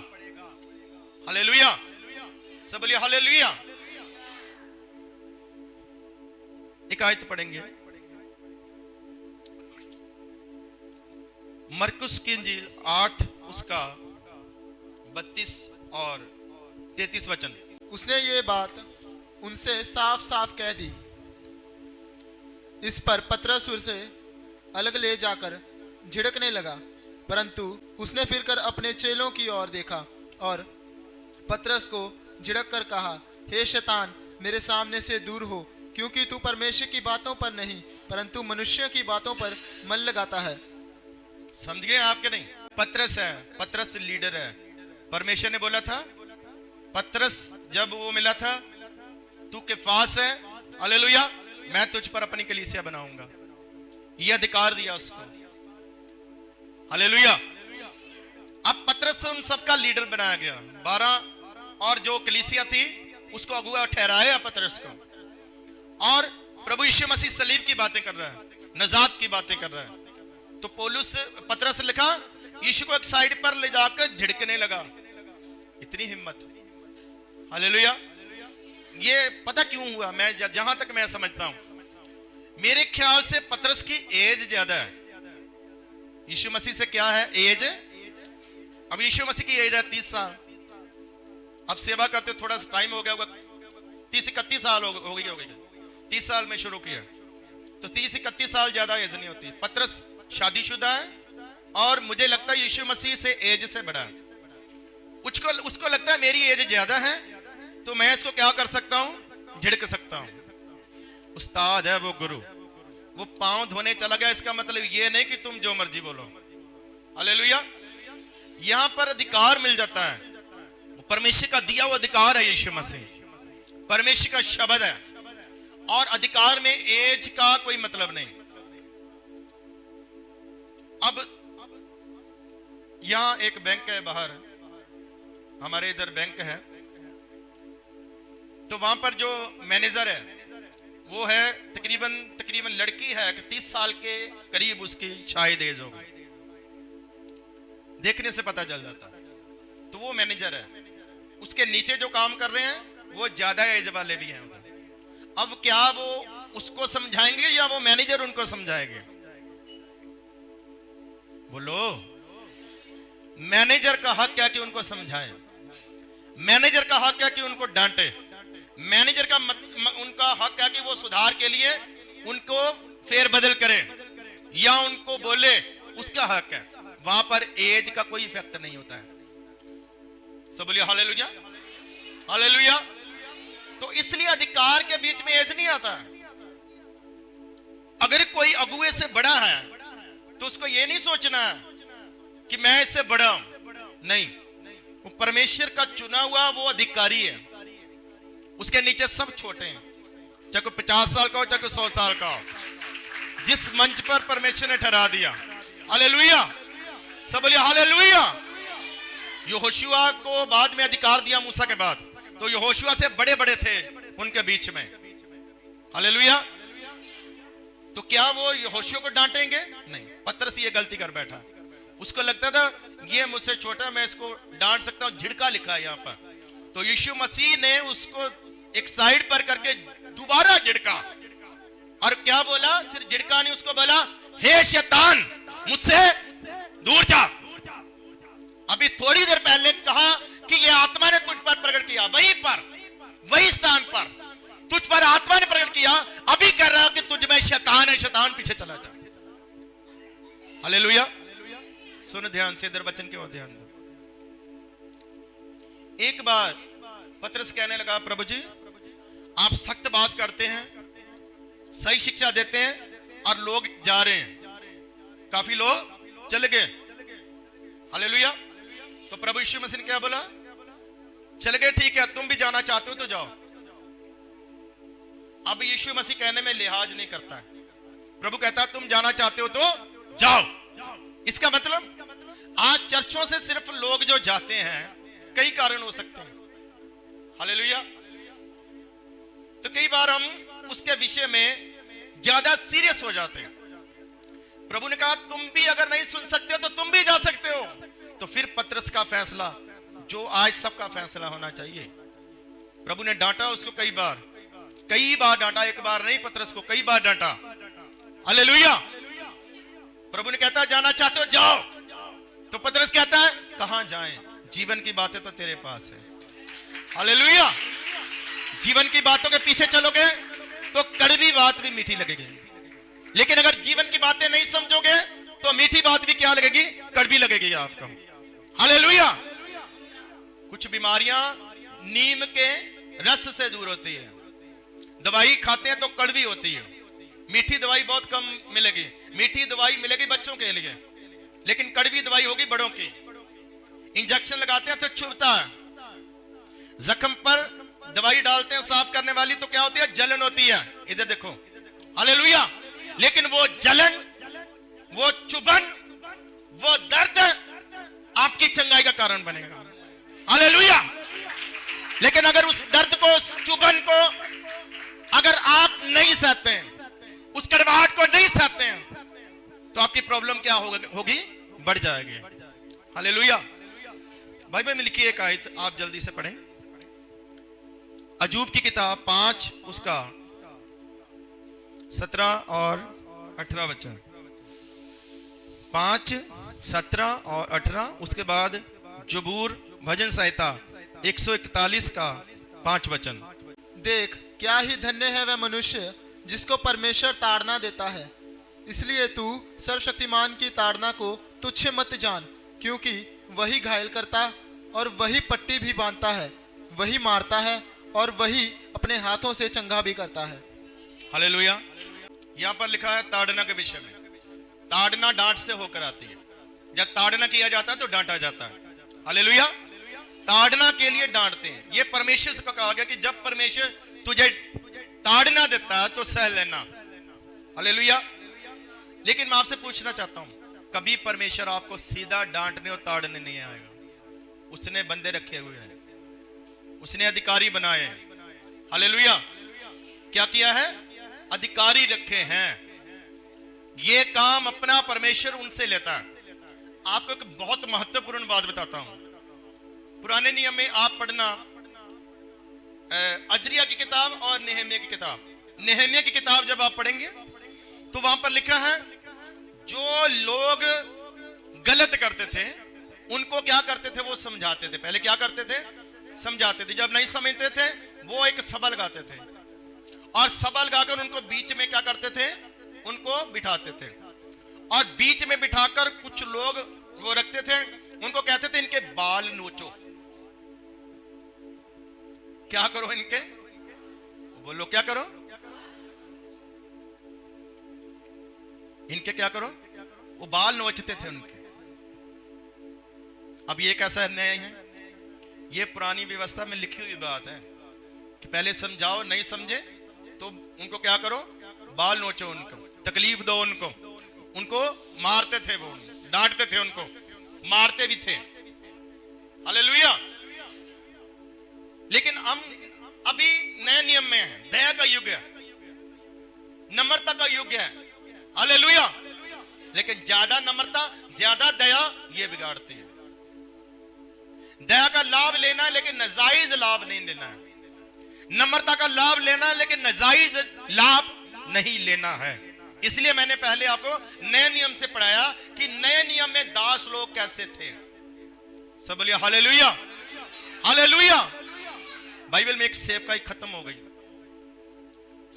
हालेलुया। सब बोलिए हालेलुया। एक आयत पढ़ेंगे, मरकुस की इंजील 8 उसका 32 और 33 वचन। उसने ये बात उनसे साफ साफ कह दी। इस पर पतरस उसे अलग ले जाकर झिड़कने लगा, परंतु उसने फिरकर अपने चेलों की ओर देखा और पतरस को झिड़क कर कहा, हे शैतान, मेरे सामने से दूर हो, क्योंकि तू परमेश्वर की बातों पर नहीं परंतु मनुष्यों की बातों पर मन लगाता है। समझ गए आपके? नहीं, पतरस है, पतरस लीडर है। परमेश्वर ने बोला था, पतरस जब वो मिला था, तू केफास है, हालेलुया, मैं तुझ पर अपनी कलीसिया बनाऊंगा। ये अधिकार दिया उसको। हालेलुया। अब पतरस उन सबका लीडर बनाया गया। 12 और जो कलीसिया थी उसको अगुआ ठहराया पतरस को, और प्रभु यीशु मसीह सलीब की बातें कर रहा है, नजात की बातें कर रहा है। तो पौलुस, पतरस लिखा, यीशु को एक साइड पर ले जाकर झिड़कने लगा। इतनी हिम्मत। हालेलुया। ये पता क्यों हुआ? मैं जहां तक मैं समझता हूं, मेरे ख्याल से पतरस की एज ज्यादा है। यीशु मसीह से क्या है एज? अब यीशु मसीह की एज है 30 साल। अब सेवा करते थोड़ा सा टाइम हो गया होगा, 30-31 साल हो गई। 30 साल में शुरू किया तो 30-31 साल ज्यादा एज नहीं होती। पतरस शादीशुदा है और मुझे लगता है यीशु मसीह से एज से बड़ा है। उसको लगता है मेरी एज ज्यादा है तो मैं इसको क्या कर सकता हूं? झिड़क सकता हूं। उस्ताद है वो, गुरु। वो पांव धोने चला गया, इसका मतलब ये नहीं कि तुम जो मर्जी बोलो। हालेलुया। यहां पर अधिकार मिल जाता है, परमेश्वर का दिया हुआ अधिकार है। यीशु मसीह परमेश्वर का शब्द है, और अधिकार में एज का कोई मतलब नहीं। अब यहां एक बैंक है बाहर, हमारे इधर बैंक है, तो वहां पर जो मैनेजर है वो है तकरीबन लड़की है कि 30 साल के करीब उसकी शायद एज होगी, देखने से पता चल जाता है। तो वो मैनेजर है, उसके नीचे जो काम कर रहे हैं वो ज्यादा एज वाले भी हैं उधर। अब क्या वो उसको समझाएंगे या वो मैनेजर उनको समझाएंगे? बोलो। मैनेजर का हक क्या कि उनको समझाए, मैनेजर का हक क्या कि उनको डांटे, मैनेजर का उनका हक क्या कि वो सुधार के लिए उनको फेरबदल करे या उनको बोले, उसका हक है। वहां पर एज का कोई इफेक्ट नहीं होता है। सब बोलिए हालेलुया, हालेलुया। तो इसलिए अधिकार के बीच में एज नहीं आता है। अगर कोई अगुए से बड़ा है तो उसको ये नहीं सोचना कि मैं इससे बड़ा हूं, नहीं, वो परमेश्वर का चुना हुआ वो अधिकारी है, उसके नीचे सब छोटे हैं, चाहे कोई 50 साल का हो चाहे कोई 100 साल का हो। जिस मंच पर परमेश्वर ने ठहरा दिया, हालेलुया, सब बोलिए हालेलुया। यहोशुआ को बाद में अधिकार दिया मूसा के बाद, तो यहोशुआ से बड़े बड़े थे उनके बीच में, हालेलुया। तो क्या वो यहोशुआ को डांटेंगे? नहीं। पतरस ये गलती कर बैठा, उसको लगता था ये मुझसे छोटा, मैं इसको डांट सकता हूं, झिड़का लिखा है यहां पर। तो यीशु मसीह ने उसको एक साइड पर करके दोबारा झिड़का, और क्या बोला? सिर्फ झिड़का नहीं, उसको बोला हे शैतान मुझसे दूर जा। अभी थोड़ी देर पहले कहा कि ये आत्मा ने तुझ पर प्रकट किया, वहीं पर वही स्थान पर तुझ पर आत्मा ने प्रकट किया, अभी कह रहा कि तुझ में शैतान है, शैतान पीछे चला जा। हालेलुया। सुन ध्यान से, इधर वचन के ओर ध्यान दो। एक बार पतरस कहने लगा, प्रभु जी आप सख्त बात करते हैं, सही शिक्षा देते हैं, और लोग जा रहे हैं, काफी लोग चले गए, हालेलुया। तो प्रभु यीशु मसीह ने क्या बोला? चल गए, ठीक है, तुम भी जाना चाहते हो तो जाओ। अब यीशु मसीह कहने में लिहाज नहीं करता है, प्रभु कहता तुम जाना चाहते हो तो जाओ। इसका मतलब आज चर्चों से सिर्फ लोग जो जाते हैं, कई कारण हो सकते हैं, हालेलुया। तो कई बार हम उसके विषय में ज्यादा सीरियस हो जाते हैं। प्रभु ने कहा तुम भी अगर नहीं सुन सकते हो तो तुम भी जा सकते हो। तो फिर पतरस का फैसला जो आज सबका फैसला होना चाहिए। प्रभु ने डांटा उसको कई बार डांटा, एक बार नहीं, पतरस को कई बार डांटा, हालेलुया। प्रभु ने कहता जाना चाहते हो जाओ, तो पतरस कहता है कहां जाएं, जीवन की बातें तो तेरे पास है, हालेलुया। जीवन की बातों के पीछे चलोगे तो कड़वी बात भी मीठी लगेगी, लेकिन अगर जीवन की बातें नहीं समझोगे तो मीठी बात भी क्या लगेगी? कड़वी लगेगी आपको, हालेलुया। कुछ बीमारियां नीम के रस से दूर होती है, दवाई खाते हैं तो कड़वी होती है, मीठी दवाई बहुत कम मिलेगी। मीठी दवाई मिलेगी बच्चों के लिए, लेकिन कड़वी दवाई होगी बड़ों की। इंजेक्शन लगाते हैं तो चुभता है, जख्म पर दवाई डालते हैं साफ करने वाली तो क्या होती है? जलन होती है, इधर देखो, हालेलुया। लेकिन वो जलन, वो चुभन, वो दर्द आपकी चंगाई का कारण बनेगा, हालेलुया। लेकिन अगर उस दर्द को, उस चुभन को अगर आप नहीं सहते हैं, उस कड़वाहट को नहीं सहते हैं, तो आपकी प्रॉब्लम क्या होगी? बढ़ जाएगी, हालेलुया। बाइबल में लिखी एक आयत आप जल्दी से पढ़ें, अजूब की किताब 5 उसका 17 और 18 वचन, 5, 17 और 18। उसके बाद जबूर भजन संहिता 141 का 5 वचन। देख क्या ही धन्य है वह मनुष्य जिसको परमेश्वर ताड़ना देता है, इसलिए तू सर्वशक्तिमान की ताड़ना को तुच्छ मत जान, क्योंकि वही घायल करता और वही पट्टी भी बांधता है, वही मारता है और वही अपने हाथों से चंगा भी करता है, हालेलुया। यहां पर लिखा है ताड़ना के विषय में। ताड़ना डांट से होकर आती है, जब ताड़ना किया जाता है तो डांटा जाता है, हालेलुया। ताड़ना के लिए डांटते हैं, ये परमेश्वर से कहा गया कि जब परमेश्वर तुझे ताड़ना देता है तो सह लेना, हालेलुया। लेकिन मैं आपसे पूछना चाहता हूं, कभी परमेश्वर आपको सीधा डांटने और ताड़ने नहीं आएगा। उसने बंदे रखे हुए हैं, उसने अधिकारी बनाए हैं, हालेलुया। क्या किया है? अधिकारी रखे हैं, ये काम अपना परमेश्वर उनसे लेता है। आपको एक बहुत महत्वपूर्ण बात बताता हूं। पुराने नियम में आप पढ़ना अजरिया की किताब और नेहमिया की किताब। नेहमिया की किताब जब आप पढ़ेंगे तो वहां पर लिखा है जो लोग गलत करते थे उनको क्या करते थे? वो समझाते थे। पहले क्या करते थे? समझाते थे। जब नहीं समझते थे वो एक सभा लगाते थे, और सभा लगाकर उनको बीच में क्या करते थे? उनको बिठाते थे, और बीच में बिठाकर कुछ लोग वो रखते थे, उनको कहते थे इनके बाल नोचो। क्या करो इनके? बोलो क्या करो? इनके क्या करो? वो बाल नोचते थे उनके। अब ये कैसा न्याय है? ये पुरानी व्यवस्था में लिखी हुई बात है कि पहले समझाओ, नहीं समझे तो उनको क्या करो, बाल नोचो, उनको तकलीफ दो, उनको मारते थे, वो डांटते थे, उनको मारते भी थे। हालेलुया। लेकिन हम अभी नए नियम में हैं, दया का युग है, नम्रता का युग है। हालेलुया। लेकिन ज्यादा नम्रता, ज्यादा दया ये बिगाड़ती है। दया का लाभ लेना है लेकिन नाजायज लाभ नहीं लेना है। नम्रता का लाभ लेना है लेकिन नाजायज लाभ नहीं लेना है। इसलिए मैंने पहले आपको नए नियम से पढ़ाया कि नए नियम में दास लोग कैसे थे। सब बोलिए हालेलुया, हालेलुया। बाइबल में एक सेवकाई खत्म हो गई,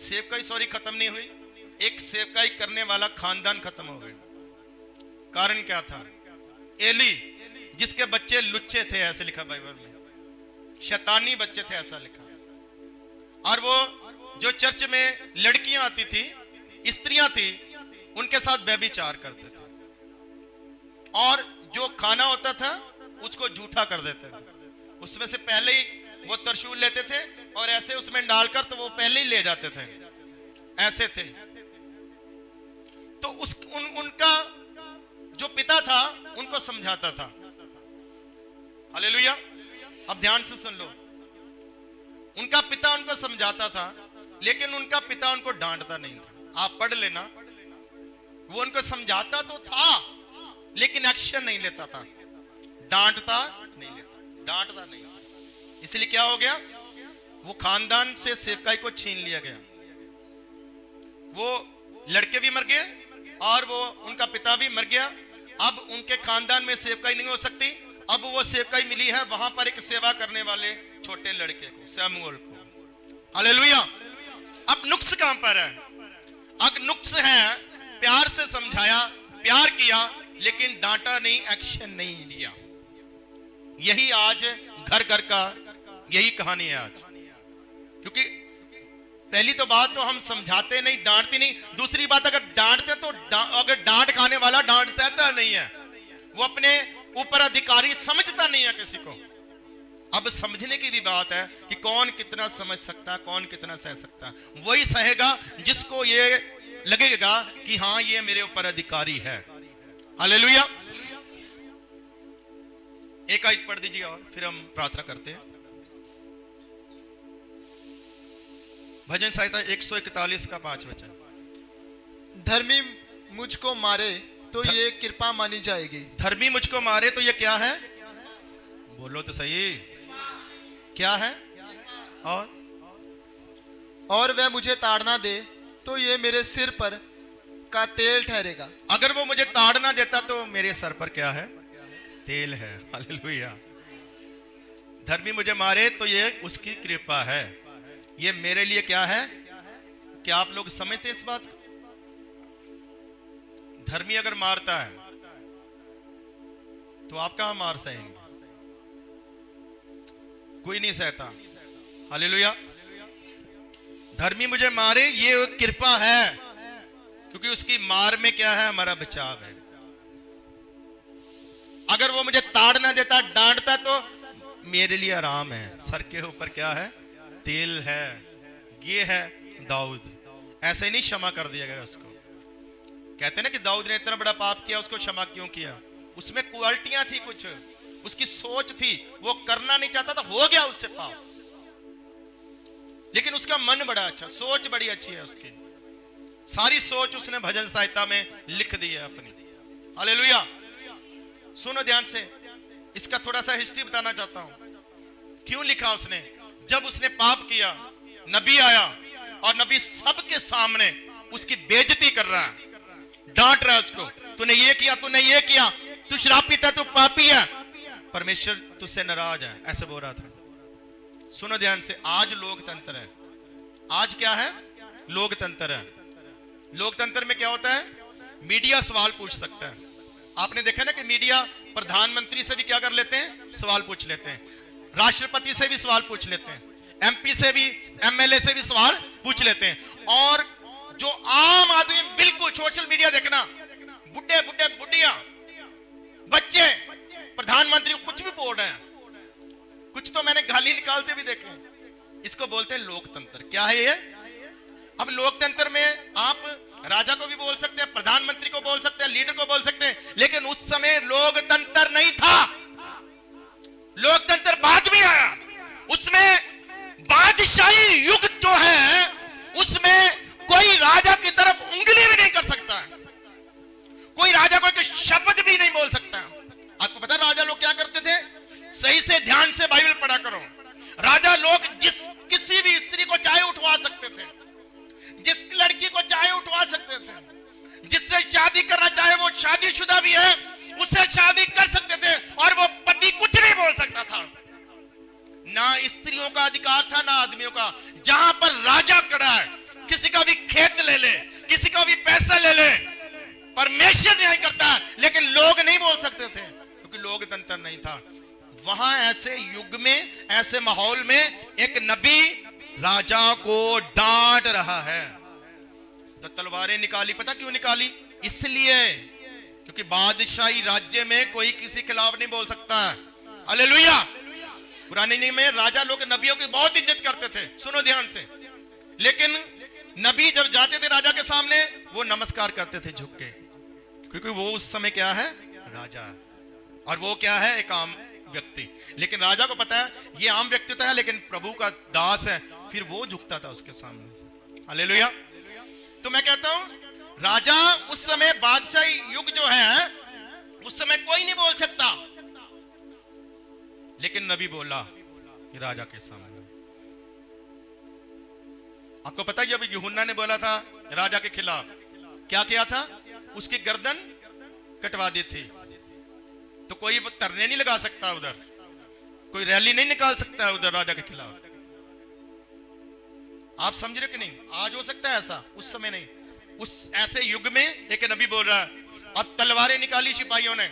सेवकाई खत्म नहीं हुई, एक सेवकाई करने वाला खानदान खत्म हो गया। कारण क्या था? एली, जिसके बच्चे लुच्चे थे, ऐसे लिखा बाइबल में, शैतानी बच्चे थे, ऐसा लिखा। और वो जो चर्च में लड़कियां आती थी, स्त्रियां थी, उनके साथ व्यभिचार करते थे, और जो खाना होता था उसको झूठा कर देते थे। उसमें से पहले ही वो त्रिशूल लेते थे और ऐसे उसमें डालकर तो वो पहले ही ले जाते थे, ऐसे थे। तो उनका जो पिता था उनको समझाता था। हालेलुया। अब ध्यान से सुन लो, उनका पिता उनको समझाता था, लेकिन उनका पिता उनको डांटता नहीं था। आप पढ़ लेना, वो उनको समझाता तो था लेकिन एक्शन नहीं लेता था, डांटता नहीं। इसलिए क्या हो गया? वो खानदान से सेवकाई को छीन लिया गया। वो लड़के भी मर गए और वो उनका पिता भी मर गया। अब उनके खानदान में सेवकाई नहीं हो सकती। अब वो सेवकाई मिली है वहां पर एक सेवा करने वाले छोटे लड़के को, शमूएल को। हालेलुया। अब नुक्स कहां पर है? अब नुक्स है, प्यार से समझाया, प्यार किया, लेकिन डांटा नहीं, एक्शन नहीं लिया। यही आज घर घर का यही कहानी है आज। क्योंकि पहली तो बात तो हम समझाते नहीं, डांटते नहीं। दूसरी बात, अगर डांटते तो अगर डांट खाने वाला डांट सहता नहीं है, वो अपने ऊपर अधिकारी समझता नहीं है किसी को। अब समझने की भी बात है कि कौन कितना समझ सकता है, कौन कितना सह सकता है। वही सहेगा जिसको ये लगेगा कि हाँ ये मेरे ऊपर अधिकारी है। हालेलुया। एक आयत पढ़ दीजिए और फिर हम प्रार्थना करते हैं। भजन संहिता 141 का 5 वचन। धर्मी मुझको मारे तो ये कृपा मानी जाएगी। धर्मी मुझको मारे तो ये क्या है? बोलो तो सही, क्या है? और वह मुझे ताड़ना दे तो ये मेरे सिर पर का तेल ठहरेगा। अगर वो मुझे ताड़ना देता तो मेरे सर पर क्या है? तेल है। हालेलुया। धर्मी मुझे मारे तो ये उसकी कृपा है। ये मेरे लिए क्या है? क्या आप लोग समझते इस बात को? धर्मी अगर मारता है तो आप कहां मार सहेंगे? कोई नहीं सहता। हालेलुया। धर्मी मुझे मारे ये कृपा है, क्योंकि उसकी मार में क्या है? हमारा बचाव है। अगर वो मुझे ताड़ना देता, डांटता, तो मेरे लिए आराम है। सर के ऊपर क्या है? तेल है। ये है दाऊद। ऐसे ही नहीं क्षमा कर दिया गया उसको। कहते हैं ना कि दाऊद ने इतना बड़ा पाप किया, उसको क्षमा क्यों किया? उसमें क्वालिटियां थी, कुछ उसकी सोच थी, वो करना नहीं चाहता था, हो गया उससे पाप। लेकिन उसका मन बड़ा अच्छा, सोच बड़ी अच्छी है उसकी। सारी सोच उसने भजन संहिता में लिख दी है अपनी। हालेलुया। सुनो ध्यान से, इसका थोड़ा सा हिस्ट्री बताना चाहता हूं। क्यों लिखा उसने? जब उसने पाप किया, नबी आया और नबी सबके सामने उसकी बेइज्जती कर रहा है, डांट रहा है उसको। तूने ये किया, तूने ये किया, तू शराब पीता, तू पापी है, परमेश्वर तुझसे नाराज है, ऐसे बोल रहा था। सुनो ध्यान से, आज लोकतंत्र है। आज क्या है? लोकतंत्र है। लोकतंत्र में क्या होता है? मीडिया सवाल पूछ सकता है। आपने देखा ना कि मीडिया प्रधानमंत्री से भी क्या कर लेते हैं? सवाल पूछ लेते हैं। राष्ट्रपति से भी सवाल पूछ लेते हैं, एमपी से भी, एमएलए से भी सवाल पूछ लेते हैं। और जो आम आदमी, बिल्कुल सोशल मीडिया देखना, बुढ़े बुढ़िया, बच्चे प्रधानमंत्री को कुछ भी बोल रहे हैं, कुछ तो मैंने गाली निकालते भी देखे। इसको बोलते हैं लोकतंत्र। क्या है ये? अब लोकतंत्र में आप राजा को भी बोल सकते हैं, प्रधानमंत्री को बोल सकते हैं, लीडर को बोल सकते हैं, लेकिन उस समय लोकतंत्र नहीं था। लोकतंत्र बाद में आया। उसमें बादशाही युग जो है, उसमें कोई राजा की तरफ उंगली भी नहीं कर सकता, कोई राजा को एक शब्द भी नहीं बोल सकता। आपको पता है राजा लोग क्या करते थे? सही से ध्यान से बाइबल पढ़ा करो। राजा लोग किसी भी स्त्री को चाहे उठवा सकते थे, जिस लड़की को चाहे उठवा सकते थे, जिससे शादी करना चाहे वो शादीशुदा भी है उससे शादी कर सकते थे, और वो पति कुछ नहीं बोल सकता था। ना स्त्रियों का अधिकार था ना आदमियों का। जहां पर राजा खड़ा है, किसी का भी खेत ले ले, किसी का भी पैसा ले ले, परमेश्वर नहीं करता, लेकिन लोग नहीं बोल सकते थे क्योंकि लोकतंत्र नहीं था। वहां ऐसे युग में, ऐसे माहौल में एक नबी राजा को डांट रहा है, तो तलवारें निकाली। पता क्यों निकाली? इसलिए क्योंकि बादशाही राज्य में कोई किसी के खिलाफ नहीं बोल सकता है। हालेलुया। पुराने नियम में राजा लोग नबियों की बहुत इज्जत करते थे, सुनो ध्यान से। लेकिन नबी जब जाते थे राजा के सामने, वो नमस्कार करते थे झुक के, क्योंकि वो उस समय क्या है? राजा। और वो क्या है? एक आम व्यक्ति। लेकिन राजा को पता है ये आम व्यक्ति तो है, लेकिन प्रभु का दास है, फिर वो झुकता था उसके सामने। हालेलुया। तो मैं कहता हूं राजा उस समय, बादशाही युग जो है उस समय कोई नहीं बोल सकता, लेकिन नबी बोला राजा के सामने। आपको पता है जब यूहन्ना ने बोला था राजा के खिलाफ, क्या किया था? उसकी गर्दन कटवा दी थी। तो कोई तरने नहीं लगा सकता उधर, कोई रैली नहीं निकाल सकता है उधर राजा के खिलाफ। आप समझ रहे कि नहीं? आज हो सकता है ऐसा, उस समय नहीं। उस ऐसे युग में एक नबी बोल रहा है, अब तलवारें निकाली सिपाहियों ने,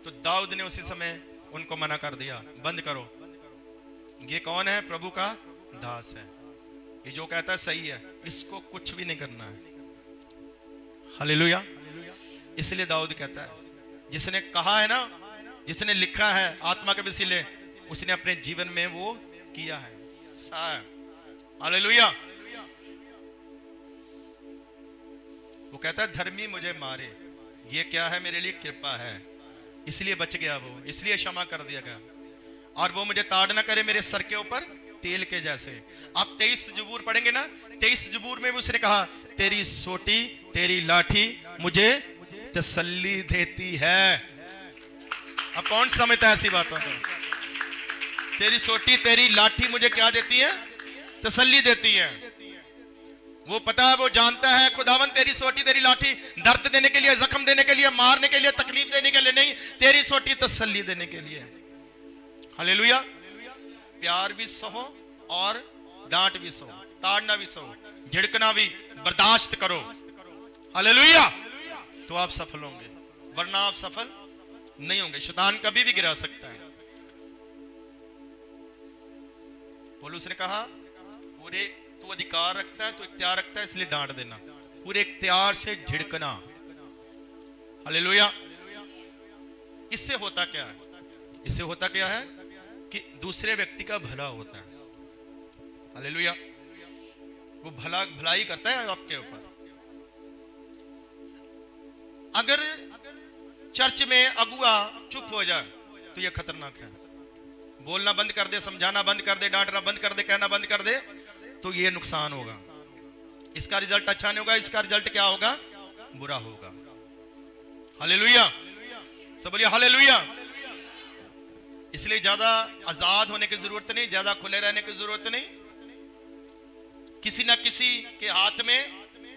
तो दाऊद ने उसी समय उनको मना कर दिया, बंद करो, ये कौन है? प्रभु का दास है, ये जो कहता है सही है, इसको कुछ भी नहीं करना है। हालेलुया। इसलिए दाऊद कहता है, जिसने कहा है ना, जिसने लिखा है आत्मा के वसीले, उसने अपने जीवन में वो किया है। हालेलुया। वो कहता है धर्मी मुझे मारे, ये क्या है? मेरे लिए कृपा है, इसलिए बच गया वो, इसलिए क्षमा कर दिया गया। और वो मुझे ताड़ ना करे मेरे सर के ऊपर तेल के जैसे। आप 23 जबूर पढ़ेंगे ना, 23 जबूर में उसने कहा तेरी सोटी तेरी लाठी मुझे तसल्ली देती है। अब कौन समझता है ऐसी बातों को? तेरी सोटी तेरी लाठी मुझे क्या देती है? तसल्ली देती है। वो पता है, वो जानता है खुदावन तेरी सोटी तेरी लाठी दर्द देने के लिए, जख्म देने के लिए, मारने के लिए, तकलीफ देने के लिए नहीं, तेरी सोटी तसल्ली देने के लिए। हालेलुया। प्यार भी सहो और डांट भी सहो, ताड़ना भी सहो, झिड़कना भी बर्दाश्त करो। हालेलुया। तो आप सफल होंगे, वरना आप सफल नहीं होंगे। शैतान कभी भी गिरा सकता है। पौलुस ने कहा पूरे तू अधिकार रखता है, तू इख्तियार रखता है, इसलिए डांट देना, पूरे इख्तियार से झिड़कना। हालेलुया। इससे होता क्या है? इससे होता क्या है कि दूसरे व्यक्ति का भला होता है। हालेलुया। वो भलाई करता है आपके ऊपर। अगर चर्च में अगुआ चुप हो जाए तो यह खतरनाक है। बोलना बंद कर दे, समझाना बंद कर दे, डांटना बंद कर दे, कहना बंद कर दे, तो यह नुकसान होगा। इसका रिजल्ट अच्छा नहीं होगा, इसका रिजल्ट क्या होगा? बुरा होगा। हालेलुया। सब बोलिए हालेलुया। इसलिए ज्यादा आजाद होने की जरूरत नहीं, ज्यादा खुले रहने की जरूरत नहीं। किसी ना किसी के हाथ में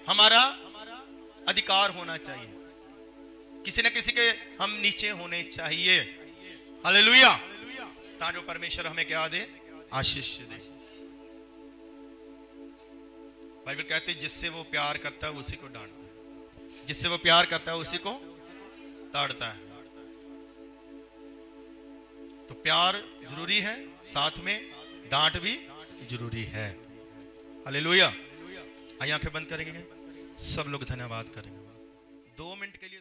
हमारा अधिकार होना चाहिए, किसी ना किसी के हम नीचे होने चाहिए। हालेलुया। ताकि परमेश्वर हमें क्या दे? आशीष दे। बाइबल कहते है जिससे वो प्यार करता है उसी को डांटता है, जिससे वो प्यार करता है उसी को ताड़ता है। तो प्यार जरूरी है, साथ में डांट भी जरूरी है। हालेलुया। आइए आंखें बंद करेंगे, सब लोग धन्यवाद करेंगे 2 मिनट के लिए।